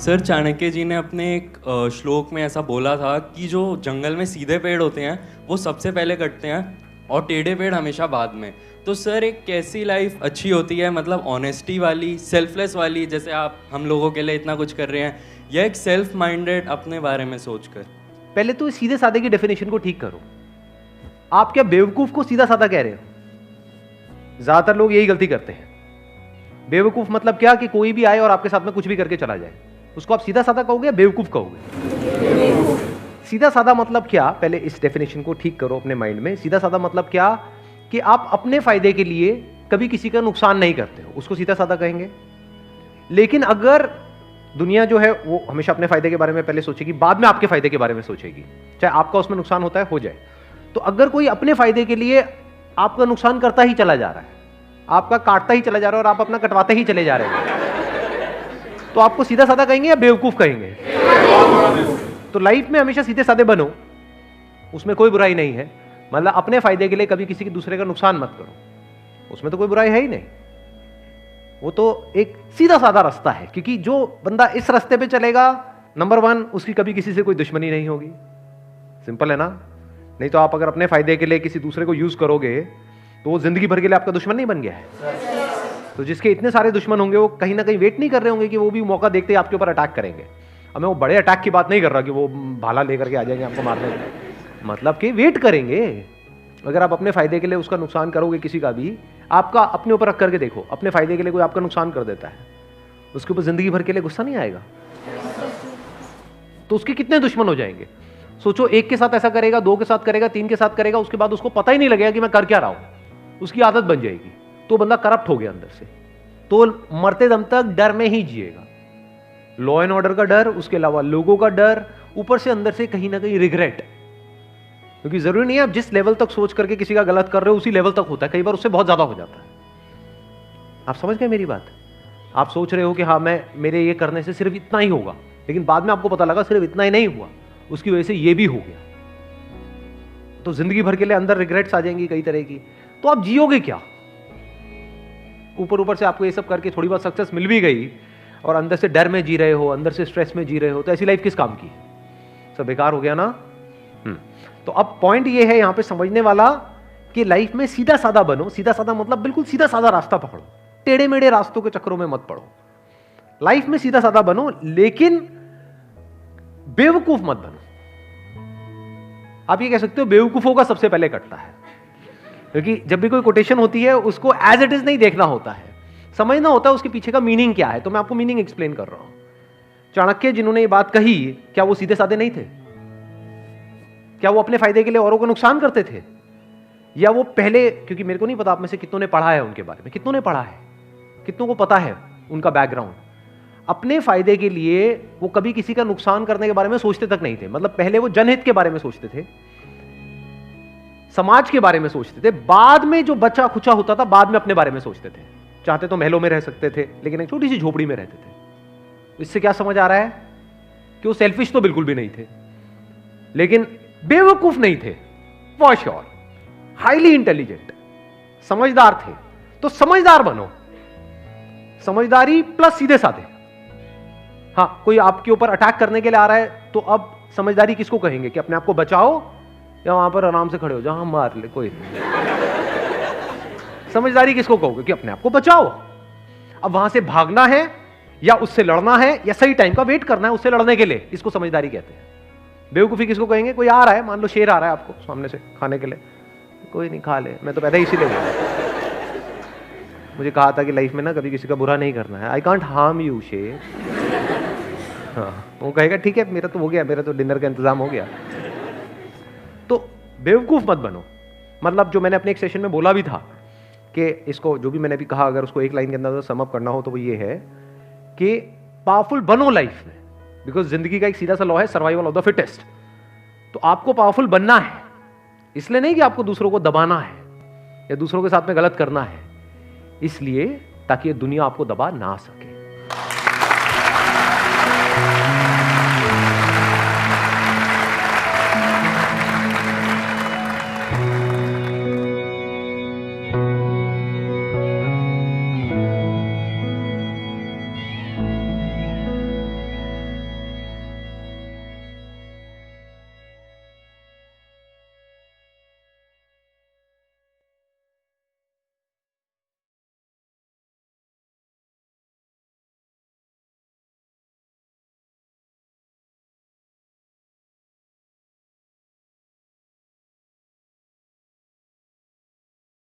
Sir, Chanakya जी ने अपने एक श्लोक में ऐसा बोला था कि जो जंगल में सीधे पेड़ होते हैं वो सबसे पहले कटते हैं और टेढ़े पेड़ हमेशा बाद में। तो सर, एक कैसी लाइफ अच्छी होती है, मतलब ऑनेस्टी वाली, सेल्फलेस वाली, जैसे आप हम लोगों के लिए इतना कुछ कर रहे हैं, या एक सेल्फ माइंडेड अपने बारे में सोचकर? पहले तो सीधे साधे की डेफिनेशन को ठीक करो। आप क्या बेवकूफ को सीधा साधा कह रहे हो? ज्यादातर लोग यही गलती करते हैं। बेवकूफ मतलब क्या कि कोई भी आए और आपके साथ में कुछ भी करके चला जाए, उसको आप सीधा साधा कहोगे या बेवकूफ कहोगे? सीधा साधा मतलब क्या? पहले इस डेफिनेशन को ठीक करो अपने माइंड में। सीधा साधा मतलब क्या कि आप अपने फायदे के लिए कभी किसी का नुकसान नहीं करते हो, उसको सीधा साधा कहेंगे। लेकिन अगर दुनिया जो है वो हमेशा अपने फायदे के बारे में पहले सोचेगी, बाद में आपके फायदे के बारे में सोचेगी, चाहे आपका उसमें नुकसान होता है हो जाए। तो अगर कोई अपने फायदे के लिए आपका नुकसान करता ही चला जा रहा है, आपका काटता ही चला जा रहा है और आप अपना कटवाते ही चले जा रहे हैं, तो आपको सीधा साधा कहेंगे या बेवकूफ कहेंगे? तो लाइफ में हमेशा सीधे साधे बनो, उसमें कोई बुराई नहीं है। मतलब अपने फायदे के लिए कभी किसी के दूसरे का नुकसान मत करो, उसमें तो कोई बुराई है ही नहीं। वो तो एक सीधा साधा रास्ता है, क्योंकि जो बंदा इस रास्ते पे चलेगा, नंबर 1, उसकी कभी किसी से कोई दुश्मनी नहीं होगी। सिंपल है ना? नहीं तो आप अगर अपने फायदे के लिए किसी दूसरे को यूज करोगे तो वो जिंदगी भर के लिए आपका दुश्मन नहीं बन गया है। तो जिसके इतने सारे दुश्मन होंगे वो कहीं ना कहीं वेट नहीं कर रहे होंगे कि वो भी मौका देखते ही आपके ऊपर अटैक करेंगे। अब मैं वो बड़े अटैक की बात नहीं कर रहा कि वो भाला लेकर के आ जाएंगे आपको मारने के, मतलब कि वेट करेंगे। अगर आप अपने फायदे के लिए उसका नुकसान करोगे किसी का भी, आपका अपने ऊपर रख करके देखो, अपने फायदे के लिए कोई आपका नुकसान कर देता है, उसके ऊपर जिंदगी भर के लिए गुस्सा नहीं आएगा? तो उसके कितने दुश्मन हो जाएंगे? सोचो, एक के साथ ऐसा करेगा, 2 के साथ करेगा, 3 के साथ करेगा, उसके बाद उसको पता ही नहीं लगेगा कि मैं कर क्या रहा हूं, उसकी आदत बन जाएगी, तो बंदा करप्ट हो गया अंदर से, तो मरते दम तक डर में ही जिएगा। लॉ एंड ऑर्डर का डर, उसके अलावा लोगों का डर, ऊपर से अंदर से कहीं ना कहीं रिग्रेट। क्योंकि जरूरी नहीं है आप जिस लेवल तक सोच करके किसी का गलत कर रहे हो उसी लेवल तक होता है, कई बार उससे बहुत ज्यादा हो जाता है। आप समझ गए मेरी बात? आप सोच रहे हो कि हाँ मेरे ये करने से सिर्फ इतना ही होगा, लेकिन बाद में आपको पता लगा सिर्फ इतना ही नहीं हुआ, उसकी वजह से ये भी हो गया, तो जिंदगी भर के लिए अंदर रिग्रेट्स आ जाएंगी कई तरह की। तो आप जियोगे क्या? ऊपर ऊपर से आपको ये सब करके थोड़ी बहुत सक्सेस मिल भी गई और अंदर से डर में जी रहे हो, अंदर से स्ट्रेस में जी रहे हो, तो ऐसी लाइफ किस काम की? सब बेकार हो गया ना। तो अब पॉइंट ये है यहां पे समझने वाला कि लाइफ में सीधा साधा बनो। सीधा साधा मतलब बिल्कुल सीधा साधा रास्ता पकड़ो, टेढ़े मेढ़े रास्तों के चक्करों में मत पड़ो। लाइफ में सीधा साधा बनो, लेकिन बेवकूफ मत बनो। आप ये कह सकते हो बेवकूफों का सबसे पहले कटता है, क्योंकि जब भी कोई कोटेशन होती है उसको एज इट इज नहीं देखना होता है, समझना होता है उसके पीछे का मीनिंग क्या है। तो मैं आपको मीनिंग एक्सप्लेन कर रहा हूं। चाणक्य जिन्होंने ये बात कही, क्या वो सीधे साधे नहीं थे? क्या वो अपने फायदे के लिए औरों को नुकसान करते थे? या वो पहले, क्योंकि मेरे को नहीं पता आप में से कितनों ने पढ़ा है उनके बारे में, कितनों ने पढ़ा है, कितनों को पता है उनका बैकग्राउंड। अपने फायदे के लिए वो कभी किसी का नुकसान करने के बारे में सोचते तक नहीं थे। मतलब पहले वो जनहित के बारे में सोचते थे, समाज के बारे में सोचते थे, बाद में जो बचा खुचा होता था बाद में अपने बारे में सोचते थे। चाहते तो महलों में रह सकते थे, लेकिन एक छोटी सी झोपड़ी में रहते थे। इससे क्या समझ आ रहा है कि वो सेल्फिश तो बिल्कुल भी नहीं थे, लेकिन बेवकूफ नहीं थे, फॉर श्योर हाईली इंटेलिजेंट, समझदार थे। तो समझदार बनो, समझदारी प्लस सीधे साधे। हाँ, कोई आपके ऊपर अटैक करने के लिए आ रहा है, तो अब समझदारी किसको कहेंगे? कि अपने आप को बचाओ, या वहां पर आराम से खड़े हो जाओ, हाँ मार ले कोई। समझदारी किसको कहोगे? कि अपने आप को बचाओ। अब वहां से भागना है या उससे लड़ना है, या सही टाइम का वेट करना है उससे लड़ने के लिए, इसको समझदारी कहते हैं। बेवकूफी किसको कहेंगे? कोई आ रहा है, मान लो शेर आ रहा है आपको सामने से खाने के लिए, कोई नहीं खा ले, मैं तो पैदा इसीलिए गया, मुझे कहा था कि लाइफ में ना कभी किसी का बुरा नहीं करना है, आई कांट हार्म यू शेर। हाँ, वो कहेगा ठीक है मेरा तो हो गया, मेरा तो डिनर का इंतजाम हो गया। तो बेवकूफ मत बनो। मतलब जो मैंने अपने एक सेशन में बोला भी था कि इसको जो भी मैंने भी कहा, अगर उसको एक लाइन के अंदर सम अप करना हो तो वो ये है कि पावरफुल बनो लाइफ में, बिकॉज जिंदगी का एक सीधा सा लॉ है, सर्वाइवल ऑफ द फिटेस्ट। तो आपको पावरफुल बनना है, इसलिए नहीं कि आपको दूसरों को दबाना है या दूसरों के साथ में गलत करना है, इसलिए ताकि ये दुनिया आपको दबा ना सके।